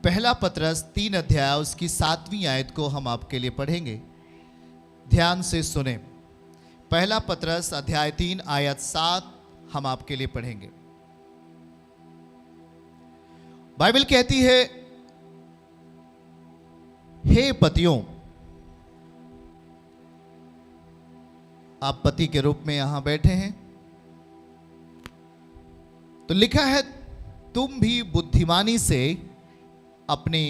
पहला पतरस 3 अध्याय उसकी 7वीं आयत को हम आपके लिए पढ़ेंगे। ध्यान से सुने। पहला पतरस अध्याय 3 आयत 7 हम आपके लिए पढ़ेंगे। बाइबल कहती है, हे पतियों, आप पति के रूप में यहां बैठे हैं, तो लिखा है तुम भी बुद्धिमानी से अपनी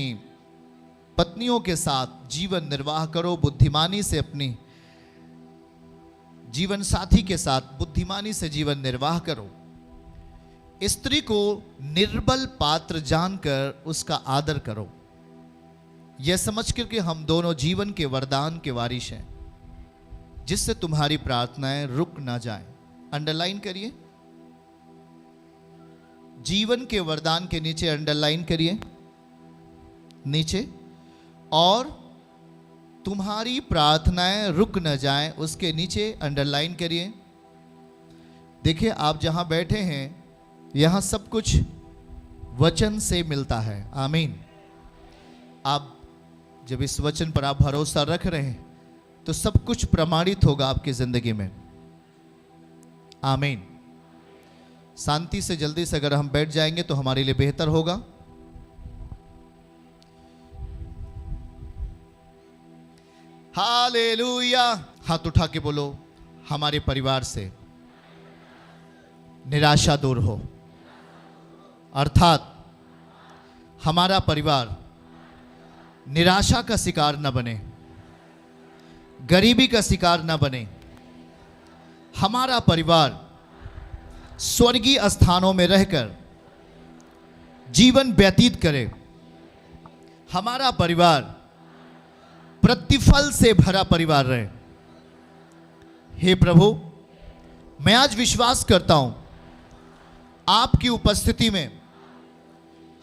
पत्नियों के साथ जीवन निर्वाह करो। बुद्धिमानी से अपनी जीवन साथी के साथ बुद्धिमानी से जीवन निर्वाह करो। स्त्री को निर्बल पात्र जानकर उसका आदर करो, यह समझकर कि हम दोनों जीवन के वरदान के वारिश हैं, जिससे तुम्हारी प्रार्थनाएं रुक ना जाएं। अंडरलाइन करिए, जीवन के वरदान के नीचे अंडरलाइन करिए, नीचे, और तुम्हारी प्रार्थनाएं रुक न जाएं उसके नीचे अंडरलाइन करिए। देखिए, आप जहां बैठे हैं यहां सब कुछ वचन से मिलता है। आमीन। आप जब इस वचन पर आप भरोसा रख रहे हैं तो सब कुछ प्रमाणित होगा आपकी जिंदगी में। आमीन। शांति से जल्दी से अगर हम बैठ जाएंगे तो हमारे लिए बेहतर होगा। हालेलुया। हाथ उठा के बोलो, हमारे परिवार से निराशा दूर हो, अर्थात हमारा परिवार निराशा का शिकार न बने, गरीबी का शिकार न बने। हमारा परिवार स्वर्गीय स्थानों में रहकर जीवन व्यतीत करे। हमारा परिवार प्रतिफल से भरा परिवार रहे। हे प्रभु, मैं आज विश्वास करता हूं आपकी उपस्थिति में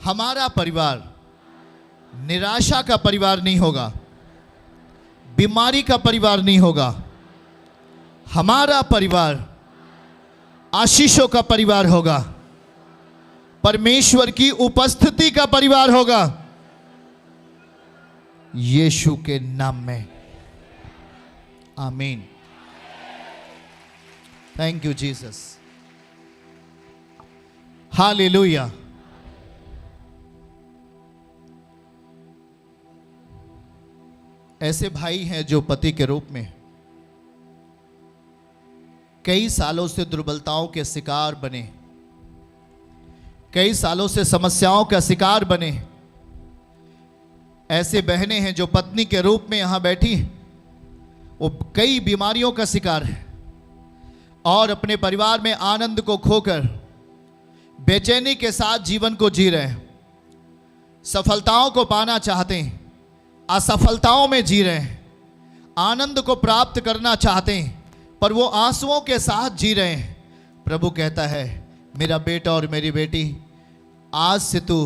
हमारा परिवार निराशा का परिवार नहीं होगा, बीमारी का परिवार नहीं होगा। हमारा परिवार आशीषों का परिवार होगा, परमेश्वर की उपस्थिति का परिवार होगा, यीशु के नाम में। आमीन। Thank you Jesus. हालेलुया। ऐसे भाई हैं जो पति के रूप में कई सालों से दुर्बलताओं के शिकार बने, कई सालों से समस्याओं का शिकार बने। ऐसे बहनें हैं जो पत्नी के रूप में यहां बैठी, वो कई बीमारियों का शिकार है और अपने परिवार में आनंद को खोकर बेचैनी के साथ जीवन को जी रहे हैं। सफलताओं को पाना चाहते हैं, असफलताओं में जी रहे हैं। आनंद को प्राप्त करना चाहते हैं पर वो आंसुओं के साथ जी रहे हैं। प्रभु कहता है, मेरा बेटा और मेरी बेटी, आज से तू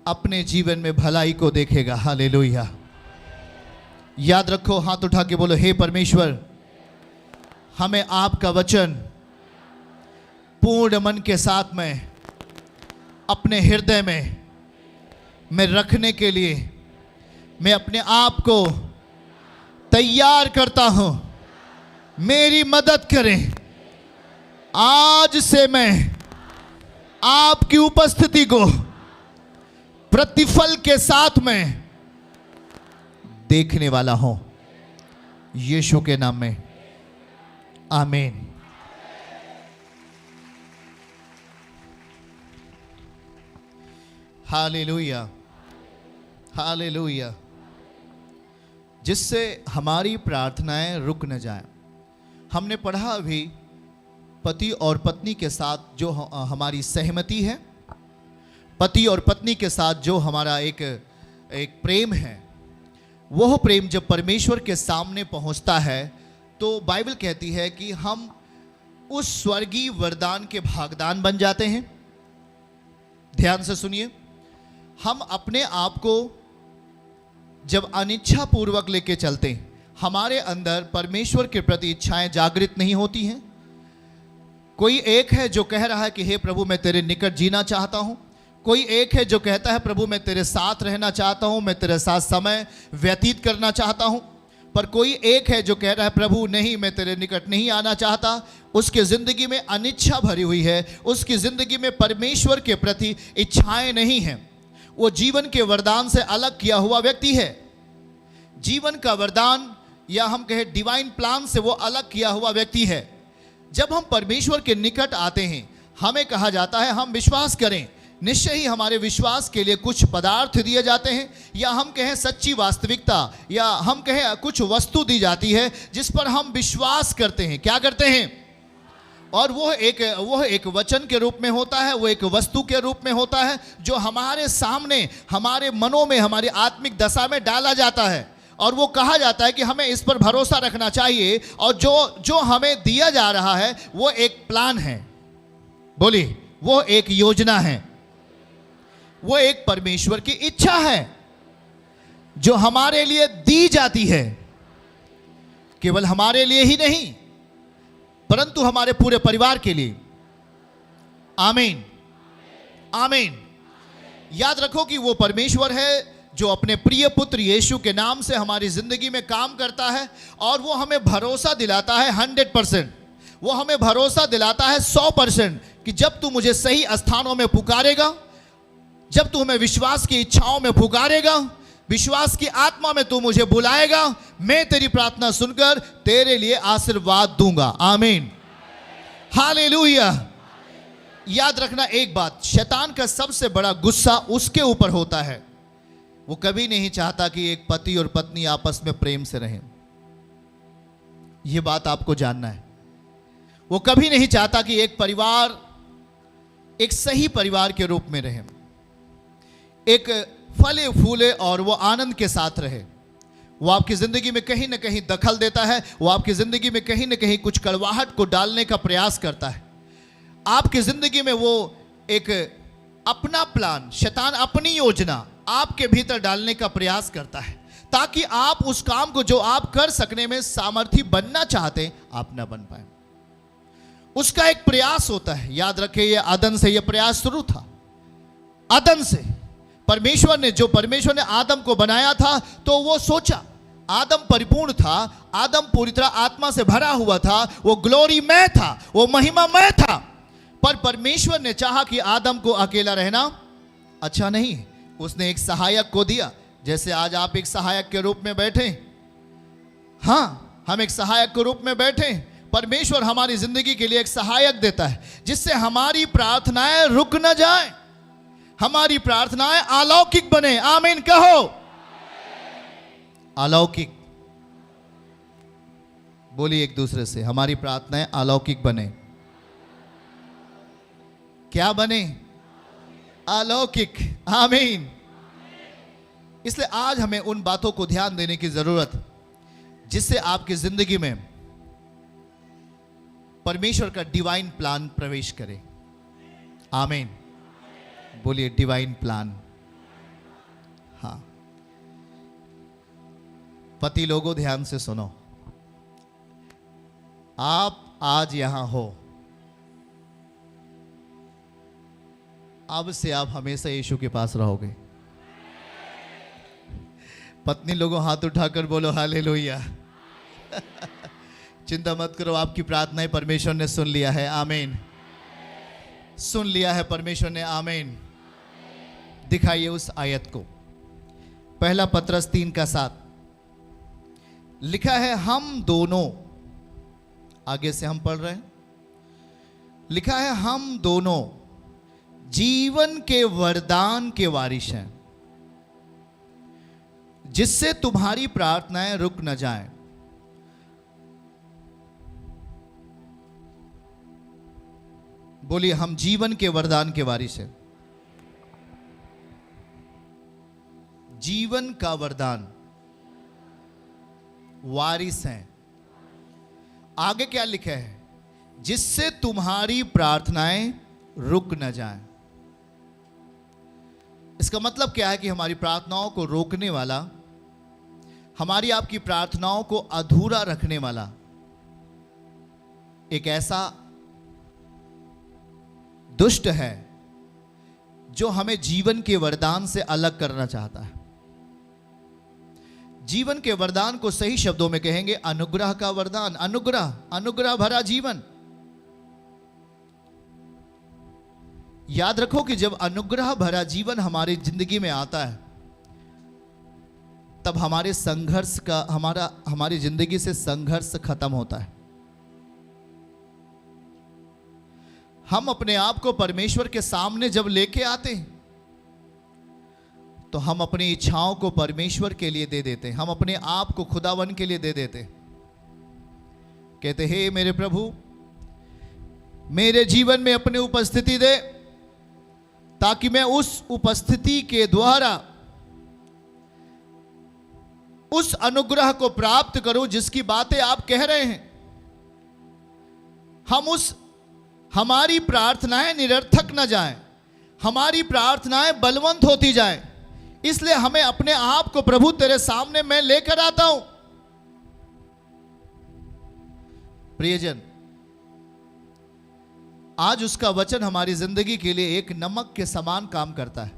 अपने जीवन में भलाई को देखेगा। हालेलुया। याद रखो, हाथ उठा के बोलो, हे परमेश्वर, हमें आपका वचन पूर्ण मन के साथ में अपने हृदय में रखने के लिए मैं अपने आप को तैयार करता हूं। मेरी मदद करें। आज से मैं आपकी उपस्थिति को प्रतिफल के साथ में देखने वाला हूं, यीशु के नाम में। आमीन। Hallelujah, hallelujah. जिससे हमारी प्रार्थनाएं रुक न जाएं। हमने पढ़ा अभी, पति और पत्नी के साथ जो हमारी सहमति है, पति और पत्नी के साथ जो हमारा एक प्रेम है, वह प्रेम जब परमेश्वर के सामने पहुंचता है तो बाइबल कहती है कि हम उस स्वर्गीय वरदान के भागीदार बन जाते हैं। ध्यान से सुनिए, हम अपने आप को जब अनिच्छा पूर्वक लेके चलते हैं, हमारे अंदर परमेश्वर के प्रति इच्छाएं जागृत नहीं होती हैं। कोई एक है जो कह रहा है कि हे प्रभु, मैं तेरे निकट जीना चाहता हूं। कोई एक है जो कहता है प्रभु मैं तेरे साथ रहना चाहता हूं, मैं तेरे साथ समय व्यतीत करना चाहता हूं। पर कोई एक है जो कह रहा है प्रभु नहीं, मैं तेरे निकट नहीं आना चाहता। उसकी जिंदगी में अनिच्छा भरी हुई है, उसकी जिंदगी में परमेश्वर के प्रति इच्छाएं नहीं हैं। वो जीवन के वरदान से अलग किया हुआ व्यक्ति है। जीवन का वरदान या हम कहें डिवाइन प्लान से वो अलग किया हुआ व्यक्ति है। जब हम परमेश्वर के निकट आते हैं, हमें कहा जाता है हम विश्वास करें, निश्चय ही हमारे विश्वास के लिए कुछ पदार्थ दिए जाते हैं, या हम कहें सच्ची वास्तविकता, या हम कहें कुछ वस्तु दी जाती है जिस पर हम विश्वास करते हैं। क्या करते हैं? और वह एक वचन के रूप में होता है, वो एक वस्तु के रूप में होता है जो हमारे सामने, हमारे मनों में, हमारी आत्मिक दशा में डाला जाता है। और वो कहा जाता है कि हमें इस पर भरोसा रखना चाहिए, और जो हमें दिया जा रहा है वो एक प्लान है। बोलिए, वो एक योजना है, वो एक परमेश्वर की इच्छा है जो हमारे लिए दी जाती है। केवल हमारे लिए ही नहीं, परंतु हमारे पूरे परिवार के लिए। आमीन, आमीन। याद रखो कि वो परमेश्वर है जो अपने प्रिय पुत्र यीशु के नाम से हमारी जिंदगी में काम करता है, और वो हमें भरोसा दिलाता है 100%। वो हमें भरोसा दिलाता है 100% कि जब तू मुझे सही स्थानों में पुकारेगा, जब तू हमें विश्वास की इच्छाओं में पुकारेगा, विश्वास की आत्मा में तू मुझे बुलाएगा, मैं तेरी प्रार्थना सुनकर तेरे लिए आशीर्वाद दूंगा। आमीन, हालेलुया। याद रखना एक बात, शैतान का सबसे बड़ा गुस्सा उसके ऊपर होता है। वो कभी नहीं चाहता कि एक पति और पत्नी आपस में प्रेम से रहें। यह बात आपको जानना है। वो कभी नहीं चाहता कि एक परिवार एक सही परिवार के रूप में रहे, एक फले फूले और वो आनंद के साथ रहे। वो आपकी जिंदगी में कहीं ना कहीं दखल देता है, वो आपकी जिंदगी में कहीं ना कहीं कुछ कड़वाहट को डालने का प्रयास करता है। आपकी जिंदगी में वो एक अपना प्लान, शैतान अपनी योजना आपके भीतर डालने का प्रयास करता है, ताकि आप उस काम को जो आप कर सकने में सामर्थ्य बनना चाहते आप ना बन पाए। उसका एक प्रयास होता है। याद रखें, ये आदम से ये प्रयास शुरू था। आदम से परमेश्वर ने आदम को बनाया था, तो वो सोचा, आदम परिपूर्ण था, आदम पूरी तरह आत्मा से भरा हुआ था, वो ग्लोरीमय था, वो महिमामय था। पर परमेश्वर ने चाहा कि आदम को अकेला रहना अच्छा नहीं, उसने एक सहायक को दिया। जैसे आज आप एक सहायक के रूप में बैठे, हाँ, हम एक सहायक के रूप में बैठे। परमेश्वर हमारी जिंदगी के लिए एक सहायक देता है जिससे हमारी प्रार्थनाएं रुक न जाए, हमारी प्रार्थनाएं अलौकिक बने। आमीन कहो, अलौकिक। बोलिए एक दूसरे से, हमारी प्रार्थनाएं अलौकिक बने। क्या बने? अलौकिक। आमीन। इसलिए आज हमें उन बातों को ध्यान देने की जरूरत जिससे आपकी जिंदगी में परमेश्वर का डिवाइन प्लान प्रवेश करे। आमीन। बोलिए डिवाइन प्लान। हाँ, पति लोगों ध्यान से सुनो, आप आज यहां हो, अब से आप हमेशा यीशु के पास रहोगे। पत्नी लोगों हाथ उठाकर बोलो हालेलुया। चिंता मत करो, आपकी प्रार्थनाएं परमेश्वर ने सुन लिया है। आमीन। सुन लिया है परमेश्वर ने। आमीन। दिखाइए उस आयत को, पहला पत्रस 3:7 लिखा है, हम दोनों, आगे से हम पढ़ रहे हैं, लिखा है हम दोनों जीवन के वरदान के वारिस हैं, जिससे तुम्हारी प्रार्थनाएं रुक न जाएं। बोलिए, हम जीवन के वरदान के वारिस हैं। जीवन का वरदान वारिस हैं। आगे क्या लिखा है? जिससे तुम्हारी प्रार्थनाएं रुक न जाएं। इसका मतलब क्या है कि हमारी प्रार्थनाओं को रोकने वाला, हमारी आपकी प्रार्थनाओं को अधूरा रखने वाला एक ऐसा दुष्ट है जो हमें जीवन के वरदान से अलग करना चाहता है। जीवन के वरदान को सही शब्दों में कहेंगे अनुग्रह का वरदान, अनुग्रह, अनुग्रह भरा जीवन। याद रखो कि जब अनुग्रह भरा जीवन हमारी जिंदगी में आता है, तब हमारे संघर्ष का हमारी जिंदगी से संघर्ष खत्म होता है। हम अपने आप को परमेश्वर के सामने जब लेके आते हैं, तो हम अपनी इच्छाओं को परमेश्वर के लिए दे देते हैं, हम अपने आप को खुदावन के लिए दे देते हैं। कहते हे मेरे प्रभु, मेरे जीवन में अपनी उपस्थिति दे, ताकि मैं उस उपस्थिति के द्वारा उस अनुग्रह को प्राप्त करूं जिसकी बातें आप कह रहे हैं। हमारी प्रार्थनाएं निरर्थक न जाएं, हमारी प्रार्थनाएं बलवंत होती जाएं। इसलिए हमें अपने आप को प्रभु तेरे सामने मैं लेकर आता हूं। प्रियजन, आज उसका वचन हमारी जिंदगी के लिए एक नमक के समान काम करता है।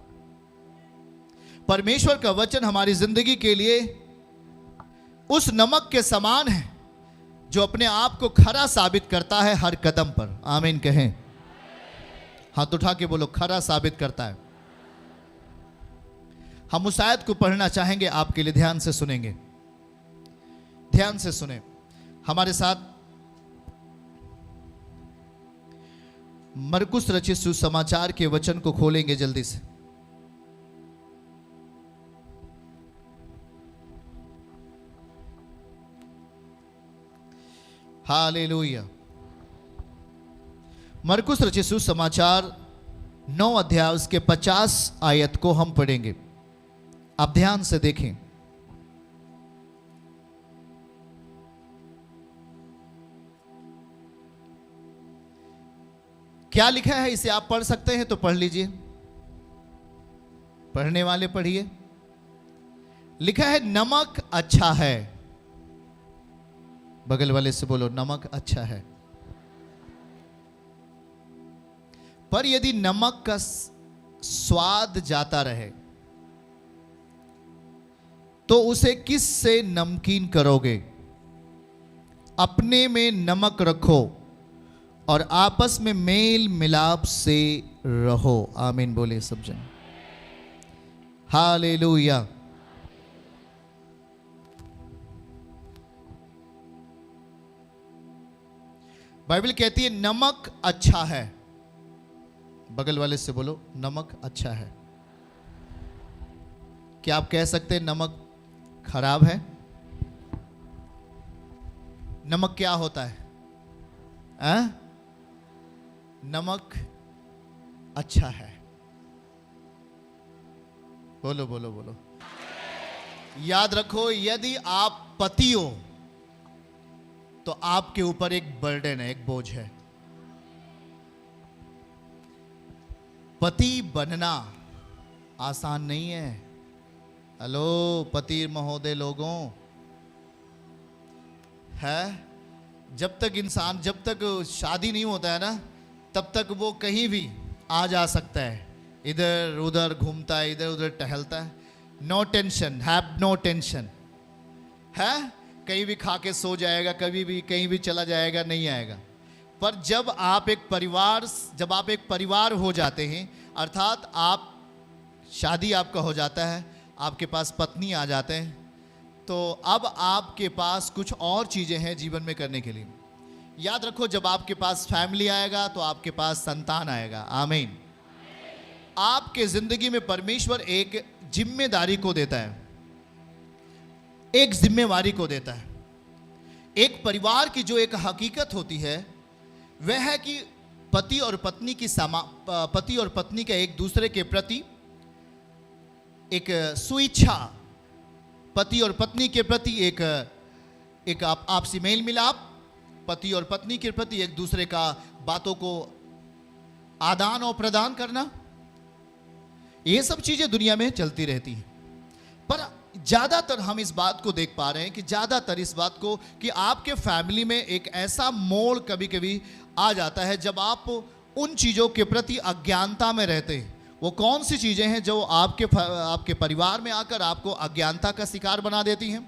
परमेश्वर का वचन हमारी जिंदगी के लिए उस नमक के समान है जो अपने आप को खरा साबित करता है हर कदम पर। आमीन कहें। हाथ उठा के बोलो, खरा साबित करता है। हम उस आयत को पढ़ना चाहेंगे, आपके लिए ध्यान से सुनेंगे, ध्यान से सुने हमारे साथ। मरकुस रचित सुसमाचार के वचन को खोलेंगे जल्दी से। हालेलुया। मरकुस रचित सुसमाचार 9 अध्याय उसके 50 आयत को हम पढ़ेंगे। आप ध्यान से देखें। क्या लिखा है, इसे आप पढ़ सकते हैं तो पढ़ लीजिए। पढ़ने वाले पढ़िए। लिखा है नमक अच्छा है। बगल वाले से बोलो, नमक अच्छा है। पर यदि नमक का स्वाद जाता रहे तो उसे किस से नमकीन करोगे? अपने में नमक रखो और आपस में मेल मिलाप से रहो। आमीन बोले सब जन। हालेलुया। बाइबल कहती है नमक अच्छा है। बगल वाले से बोलो, नमक अच्छा है। क्या आप कह सकते हैं नमक खराब है? नमक क्या होता है? नमक अच्छा है। बोलो बोलो बोलो। याद रखो, यदि आप पति हो तो आपके ऊपर एक बर्डन है, एक बोझ है। पति बनना आसान नहीं है। हेलो पति महोदय लोगों, है जब तक शादी नहीं होता है ना, तब तक वो कहीं भी आ जा सकता है, इधर उधर घूमता है, इधर उधर टहलता है। No tension, have no tension है। कहीं भी खा के सो जाएगा, कभी भी कहीं भी चला जाएगा, नहीं आएगा। पर जब आप एक परिवार हो जाते हैं, अर्थात आप शादी आपका हो जाता है, आपके पास पत्नी आ जाते हैं, तो अब आपके पास कुछ और चीज़ें हैं जीवन में करने के लिए। याद रखो, जब आपके पास फैमिली आएगा तो आपके पास संतान आएगा। आमीन। आपके ज़िंदगी में परमेश्वर एक जिम्मेदारी को देता है, एक जिम्मेवारी को देता है। एक परिवार की जो एक हकीकत होती है वह है कि पति और पत्नी का एक दूसरे के प्रति एक स्वेच्छा, पति और पत्नी के प्रति एक आपसी मेल मिलाप, पति और पत्नी के प्रति एक दूसरे का बातों को आदान और प्रदान करना, ये सब चीजें दुनिया में चलती रहती हैं। पर ज्यादातर हम इस बात को देख पा रहे हैं कि ज्यादातर इस बात को कि आपके फैमिली में एक ऐसा मोड़ कभी कभी आ जाता है जब आप उन चीजों के प्रति अज्ञानता में रहते हैं, वो कौन सी चीज़ें हैं जो आपके परिवार में आकर आपको अज्ञानता का शिकार बना देती हैं?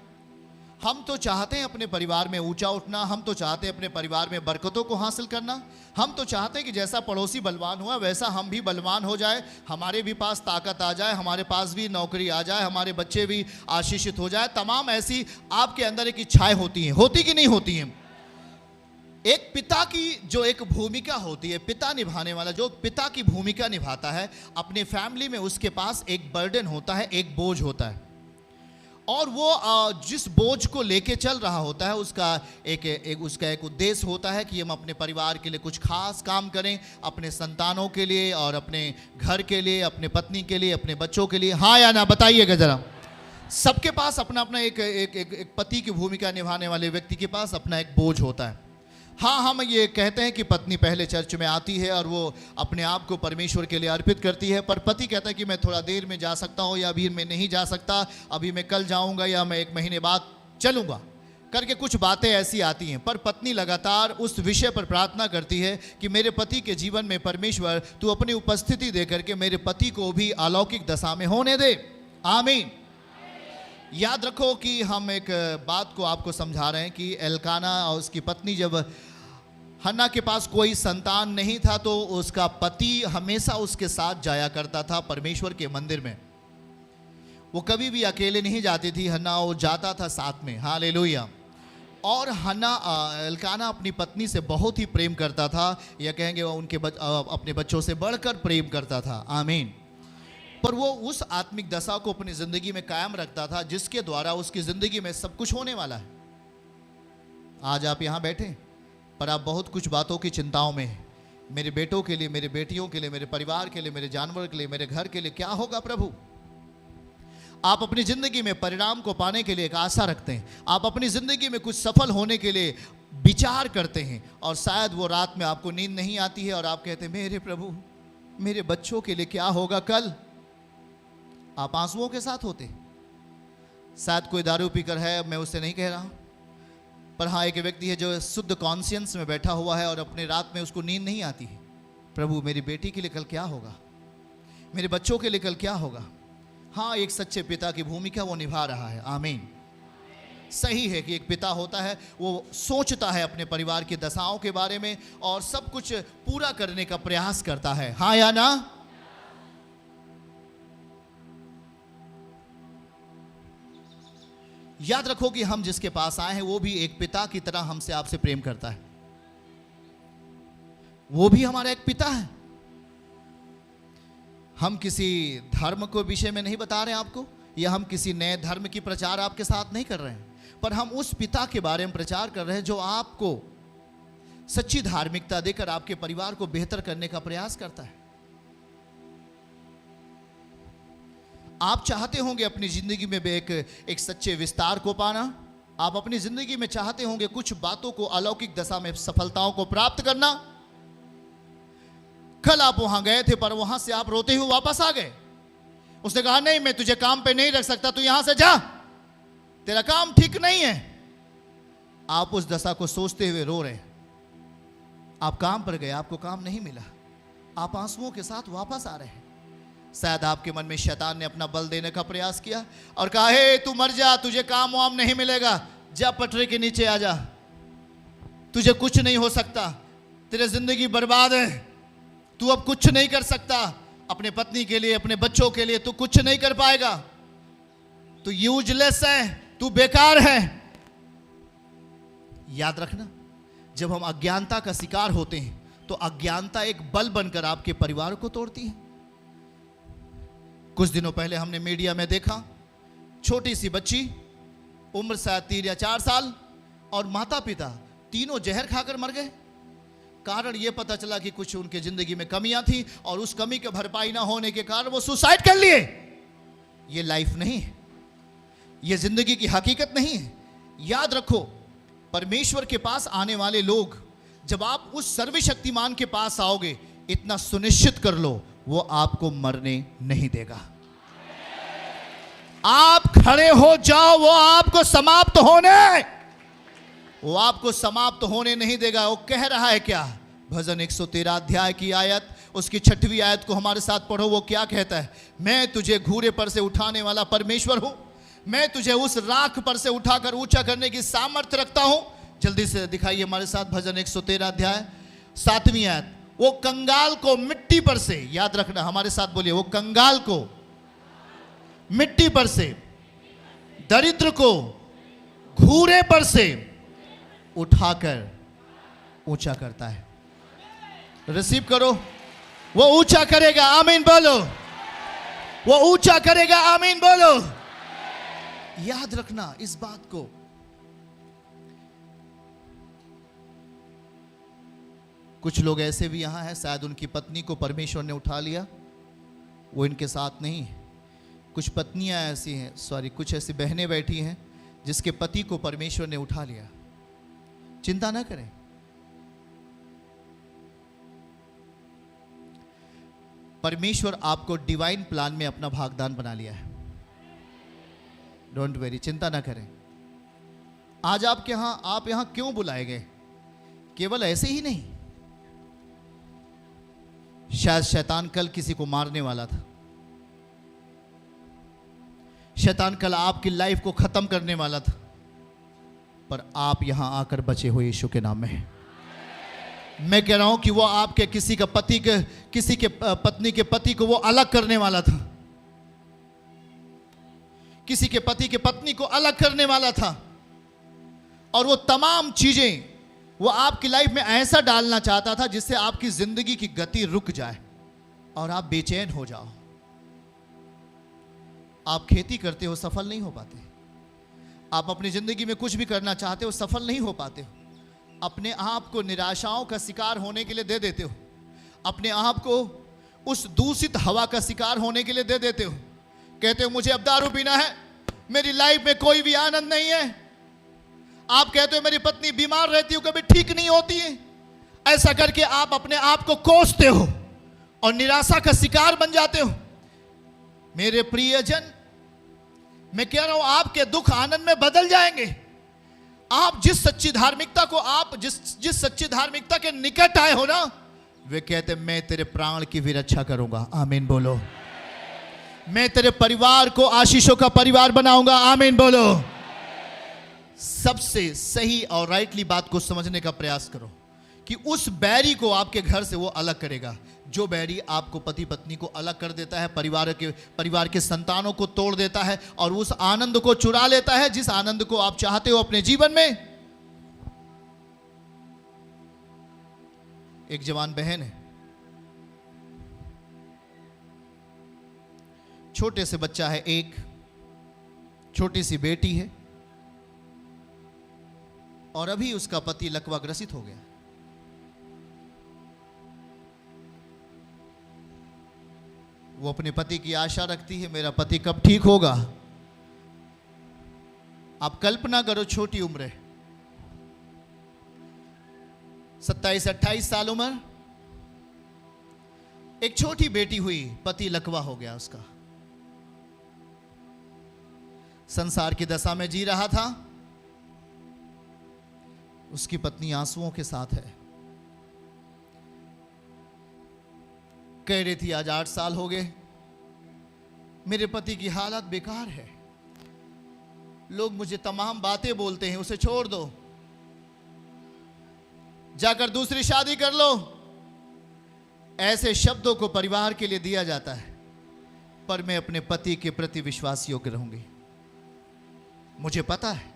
हम तो चाहते हैं अपने परिवार में ऊंचा उठना, हम तो चाहते हैं अपने परिवार में बरकतों को हासिल करना, हम तो चाहते हैं कि जैसा पड़ोसी बलवान हुआ वैसा हम भी बलवान हो जाए, हमारे भी पास ताकत आ जाए, हमारे पास भी नौकरी आ जाए, हमारे बच्चे भी आशीषित हो जाए। तमाम ऐसी आपके अंदर एक इच्छाएं होती हैं, होती कि नहीं होती हैं? एक पिता की जो एक भूमिका होती है, पिता निभाने वाला जो पिता की भूमिका निभाता है अपने फैमिली में, उसके पास एक बर्डन होता है, एक बोझ होता है, और वो जिस बोझ को लेके चल रहा होता है उसका एक उद्देश्य होता है कि हम अपने परिवार के लिए कुछ खास काम करें, अपने संतानों के लिए और अपने घर के लिए, अपने पत्नी के लिए, अपने बच्चों के लिए। हाँ या ना बताइएगा जरा। सबके पास अपना अपना एक पति की भूमिका निभाने वाले व्यक्ति के पास अपना एक बोझ होता है। हाँ, हम ये कहते हैं कि पत्नी पहले चर्च में आती है और वो अपने आप को परमेश्वर के लिए अर्पित करती है, पर पति कहता है कि मैं थोड़ा देर में जा सकता हूँ, या अभी मैं नहीं जा सकता, अभी मैं कल जाऊँगा, या मैं 1 महीने बाद चलूँगा, करके कुछ बातें ऐसी आती हैं। पर पत्नी लगातार उस विषय पर प्रार्थना करती है कि मेरे पति के जीवन में परमेश्वर तू अपनी उपस्थिति दे करके मेरे पति को भी अलौकिक दशा में होने दे। आमीन। याद रखो कि हम एक बात को आपको समझा रहे हैं कि एल्काना और उसकी पत्नी, जब हन्ना के पास कोई संतान नहीं था तो उसका पति हमेशा उसके साथ जाया करता था परमेश्वर के मंदिर में। वो कभी भी अकेले नहीं जाती थी हन्ना, वो जाता था साथ में। हालेलुया। और हन्ना एल्काना अपनी पत्नी से बहुत ही प्रेम करता था, या कहेंगे उनके अपने बच्चों से बढ़कर प्रेम करता था। आमीन। पर वो उस आत्मिक दशा को अपनी ज़िंदगी में कायम रखता था जिसके द्वारा उसकी ज़िंदगी में सब कुछ होने वाला है। आज आप यहाँ बैठे पर आप बहुत कुछ बातों की चिंताओं में हैं। मेरे बेटों के लिए, मेरे बेटियों के लिए, मेरे परिवार के लिए, मेरे जानवर के लिए, मेरे घर के लिए क्या होगा प्रभु? आप अपनी ज़िंदगी में परिणाम को पाने के लिए एक आशा रखते हैं, आप अपनी ज़िंदगी में कुछ सफल होने के लिए विचार करते हैं, और शायद वो रात में आपको नींद नहीं आती है और आप कहते हैं मेरे प्रभु मेरे बच्चों के लिए क्या होगा कल? आप आंसुओं के साथ होते। शायद कोई दारू पीकर है, मैं उससे नहीं कह रहा हूं, पर हाँ, एक व्यक्ति है जो शुद्ध कॉन्शियंस में बैठा हुआ है और अपने रात में उसको नींद नहीं आती है। प्रभु मेरी बेटी के लिए कल क्या होगा, मेरे बच्चों के लिए कल क्या होगा? हाँ, एक सच्चे पिता की भूमिका वो निभा रहा है। आमीन। सही है कि एक पिता होता है, वो सोचता है अपने परिवार की दशाओं के बारे में और सब कुछ पूरा करने का प्रयास करता है। हाँ या ना? याद रखो कि हम जिसके पास आए हैं वो भी एक पिता की तरह हमसे आपसे प्रेम करता है। वो भी हमारा एक पिता है। हम किसी धर्म को विषय में नहीं बता रहे हैं आपको, या हम किसी नए धर्म की प्रचार आपके साथ नहीं कर रहे हैं, पर हम उस पिता के बारे में प्रचार कर रहे हैं जो आपको सच्ची धार्मिकता देकर आपके परिवार को बेहतर करने का प्रयास करता है। आप चाहते होंगे अपनी जिंदगी में एक सच्चे विस्तार को पाना, आप अपनी जिंदगी में चाहते होंगे कुछ बातों को अलौकिक दशा में सफलताओं को प्राप्त करना। कल आप वहां गए थे पर वहां से आप रोते हुए वापस आ गए। उसने कहा नहीं, मैं तुझे काम पे नहीं रख सकता, तू यहां से जा, तेरा काम ठीक नहीं है। आप उस दशा को सोचते हुए रो रहे। आप काम पर गए, आपको काम नहीं मिला, आप आंसुओं के साथ वापस आ रहे हैं। शायद आपके मन में शैतान ने अपना बल देने का प्रयास किया और कहा हे तू मर जा, तुझे काम वाम नहीं मिलेगा, जा पटरी के नीचे आ जा, तुझे कुछ नहीं हो सकता, तेरी जिंदगी बर्बाद है, तू अब कुछ नहीं कर सकता, अपने पत्नी के लिए, अपने बच्चों के लिए तू कुछ नहीं कर पाएगा, तू यूजलेस है, तू बेकार है। याद रखना, जब हम अज्ञानता का शिकार होते हैं तो अज्ञानता एक बल बनकर आपके परिवार को तोड़ती है। कुछ दिनों पहले हमने मीडिया में देखा, छोटी सी बच्ची, उम्र शायद 3 या 4 साल, और माता पिता तीनों जहर खाकर मर गए। कारण यह पता चला कि कुछ उनके जिंदगी में कमियां थी और उस कमी के भरपाई ना होने के कारण वो सुसाइड कर लिए। ये लाइफ नहीं है, ये जिंदगी की हकीकत नहीं है। याद रखो, परमेश्वर के पास आने वाले लोग, जब आप उस सर्वशक्तिमान के पास आओगे, इतना सुनिश्चित कर लो वो आपको मरने नहीं देगा। आप खड़े हो जाओ, वो आपको समाप्त होने नहीं देगा। वो कह रहा है क्या? भजन 113 अध्याय की आयत, उसकी 6वीं आयत को हमारे साथ पढ़ो। वो क्या कहता है? मैं तुझे घूरे पर से उठाने वाला परमेश्वर हूं, मैं तुझे उस राख पर से उठाकर ऊंचा करने की सामर्थ्य रखता हूं। जल्दी से दिखाइए हमारे साथ भजन 113 अध्याय 7वीं आयत। वो कंगाल को मिट्टी पर से, याद रखना, हमारे साथ बोलिए, वो कंगाल को मिट्टी पर से, दरिद्र को घूरे पर से उठाकर ऊंचा करता है। रिसीव करो, वो ऊंचा करेगा, आमीन बोलो। वो ऊंचा करेगा, आमीन बोलो। याद रखना इस बात को। कुछ लोग ऐसे भी यहां हैं, शायद उनकी पत्नी को परमेश्वर ने उठा लिया, वो इनके साथ नहीं। कुछ पत्नियां ऐसी हैं, कुछ ऐसी बहनें बैठी हैं जिसके पति को परमेश्वर ने उठा लिया। चिंता ना करें, परमेश्वर आपको डिवाइन प्लान में अपना भागदान बना लिया है। डोंट वेरी, चिंता ना करें। आज आप यहां क्यों बुलाए गए? केवल ऐसे ही नहीं। शायद शैतान कल किसी को मारने वाला था, शैतान कल आपकी लाइफ को खत्म करने वाला था, पर आप यहां आकर बचे हो यीशु के नाम में। मैं कह रहा हूं कि वो आपके किसी के पत्नी के पति को वो अलग करने वाला था, किसी के पति के पत्नी को अलग करने वाला था, और वो तमाम चीजें वो आपकी लाइफ में ऐसा डालना चाहता था जिससे आपकी जिंदगी की गति रुक जाए और आप बेचैन हो जाओ। आप खेती करते हो, सफल नहीं हो पाते। आप अपनी जिंदगी में कुछ भी करना चाहते हो, सफल नहीं हो पाते हो। अपने आप को निराशाओं का शिकार होने के लिए दे देते हो, अपने आप को उस दूषित हवा का शिकार होने के लिए दे देते हो। कहते हो मुझे अब दारू पीना है, मेरी लाइफ में कोई भी आनंद नहीं है। आप कहते हो मेरी पत्नी बीमार रहती हो, कभी ठीक नहीं होती है। ऐसा करके आप अपने आप को कोसते हो और निराशा का शिकार बन जाते हो। मेरे प्रियजन, मैं कह रहा हूं आपके दुख आनंद में बदल जाएंगे। आप जिस सच्ची धार्मिकता को, आप जिस सच्ची धार्मिकता के निकट आए हो ना, वे कहते मैं तेरे प्राण की भी रक्षा करूंगा, आमीन बोलो। मैं तेरे परिवार को आशीषों का परिवार बनाऊंगा, आमीन बोलो। सबसे सही और राइटली बात को समझने का प्रयास करो कि उस बैरी को आपके घर से वो अलग करेगा। जो बैरी आपको पति पत्नी को अलग कर देता है, परिवार के संतानों को तोड़ देता है और उस आनंद को चुरा लेता है जिस आनंद को आप चाहते हो अपने जीवन में। एक जवान बहन है, छोटे से बच्चा है, एक छोटी सी बेटी है, और अभी उसका पति लकवा ग्रसित हो गया। वो अपने पति की आशा रखती है, मेरा पति कब ठीक होगा। आप कल्पना करो, छोटी उम्र है, 27-28 साल उम्र, एक छोटी बेटी हुई, पति लकवा हो गया उसका। संसार की दशा में जी रहा था। उसकी पत्नी आंसुओं के साथ है, कह रही थी आज 8 साल हो गए, मेरे पति की हालत बेकार है, लोग मुझे तमाम बातें बोलते हैं, उसे छोड़ दो, जाकर दूसरी शादी कर लो। ऐसे शब्दों को परिवार के लिए दिया जाता है, पर मैं अपने पति के प्रति विश्वास योग्य रहूंगी। मुझे पता है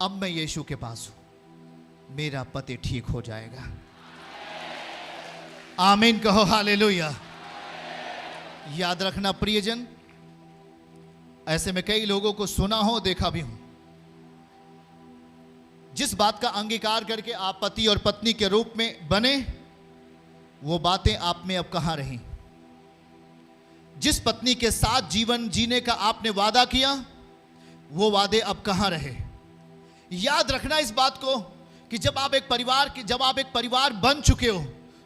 अब मैं यीशु के पास हूं, मेरा पति ठीक हो जाएगा। आमीन कहो, हालेलुया। याद रखना प्रियजन, ऐसे में कई लोगों को सुना हो, देखा भी हूं, जिस बात का अंगीकार करके आप पति और पत्नी के रूप में बने, वो बातें आप में अब कहां रही। जिस पत्नी के साथ जीवन जीने का आपने वादा किया, वो वादे अब कहां रहे। याद रखना इस बात को कि जब आप एक परिवार बन चुके हो,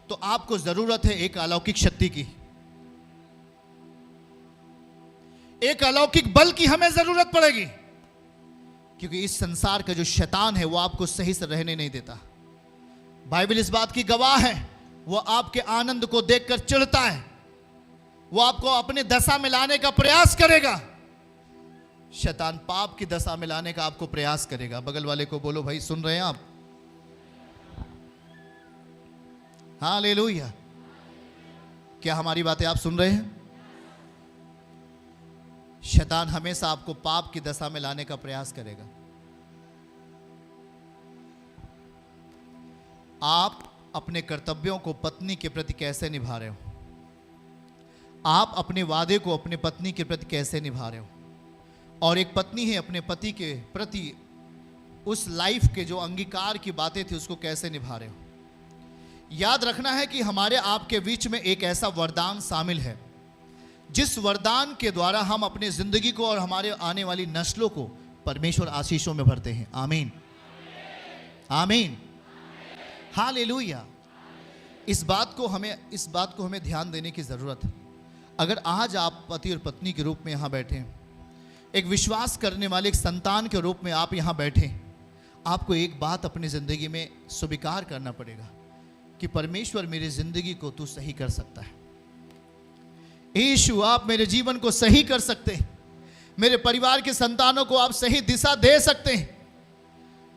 तो आपको जरूरत है एक अलौकिक शक्ति की, एक अलौकिक बल की हमें जरूरत पड़ेगी, क्योंकि इस संसार का जो शैतान है वो आपको सही से रहने नहीं देता। बाइबल इस बात की गवाह है, वो आपके आनंद को देखकर चिढ़ता है, वो आपको अपने दशा में लाने का प्रयास करेगा। शैतान पाप की दशा में लाने का आपको प्रयास करेगा। बगल वाले को बोलो, भाई सुन रहे हैं आप? हालेलुया। क्या हमारी बातें आप सुन रहे हैं? शैतान हमेशा आपको पाप की दशा में लाने का प्रयास करेगा। आप अपने कर्तव्यों को पत्नी के प्रति कैसे निभा रहे हो? आप अपने वादे को अपने पत्नी के प्रति कैसे निभा रहे हो? और एक पत्नी है अपने पति के प्रति उस लाइफ के जो अंगीकार की बातें थी उसको कैसे निभा रहे हो? याद रखना है कि हमारे आपके बीच में एक ऐसा वरदान शामिल है जिस वरदान के द्वारा हम अपनी जिंदगी को और हमारे आने वाली नस्लों को परमेश्वर आशीषों में भरते हैं। आमीन, आमीन, हालेलुया। इस बात को हमें ध्यान देने की जरूरत है। अगर आज आप पति और पत्नी के रूप में यहां बैठे हैं, एक विश्वास करने वाले एक संतान के रूप में आप यहां बैठे, आपको एक बात अपनी जिंदगी में स्वीकार करना पड़ेगा कि परमेश्वर मेरी जिंदगी को तू सही कर सकता है। यीशु, आप मेरे जीवन को सही कर सकते हैं। मेरे परिवार के संतानों को आप सही दिशा दे सकते हैं।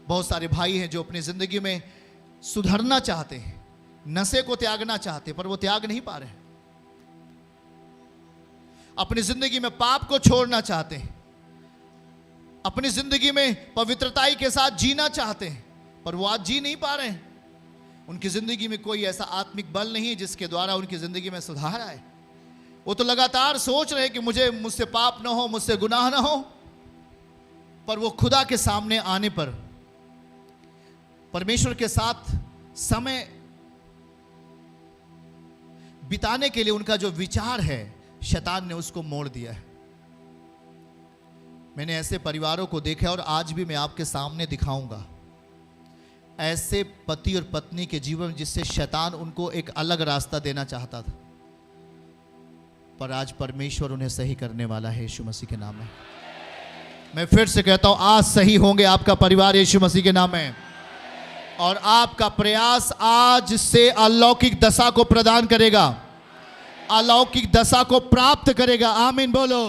बहुत सारे भाई हैं जो अपनी जिंदगी में सुधरना चाहते हैं, नशे को त्यागना चाहते हैं, पर वो त्याग नहीं पा रहे। अपनी जिंदगी में पाप को छोड़ना चाहते हैं, अपनी जिंदगी में पवित्रताई के साथ जीना चाहते हैं, पर वो आज जी नहीं पा रहे हैं। उनकी जिंदगी में कोई ऐसा आत्मिक बल नहीं है जिसके द्वारा उनकी जिंदगी में सुधार आए। वो तो लगातार सोच रहे हैं कि मुझसे पाप ना हो, मुझसे गुनाह ना हो, पर वो खुदा के सामने आने पर परमेश्वर के साथ समय बिताने के लिए उनका जो विचार है शैतान ने उसको मोड़ दिया है। मैंने ऐसे परिवारों को देखा और आज भी मैं आपके सामने दिखाऊंगा ऐसे पति और पत्नी के जीवन जिससे शैतान उनको एक अलग रास्ता देना चाहता था, पर आज परमेश्वर उन्हें सही करने वाला है यीशु मसीह के नाम में। मैं फिर से कहता हूं, आज सही होंगे आपका परिवार यीशु मसीह के नाम में, और आपका प्रयास आज से अलौकिक दशा को प्रदान करेगा, अलौकिक दशा को प्राप्त करेगा। आमीन बोलो।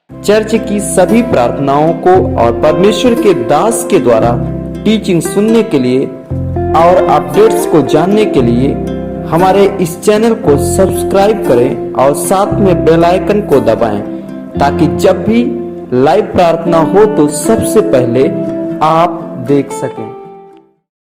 चर्च की सभी प्रार्थनाओं को और परमेश्वर के दास के द्वारा टीचिंग सुनने के लिए और अपडेट्स को जानने के लिए हमारे इस चैनल को सब्सक्राइब करें और साथ में बेल आइकन को दबाएं, ताकि जब भी लाइव प्रार्थना हो तो सबसे पहले आप देख सकें।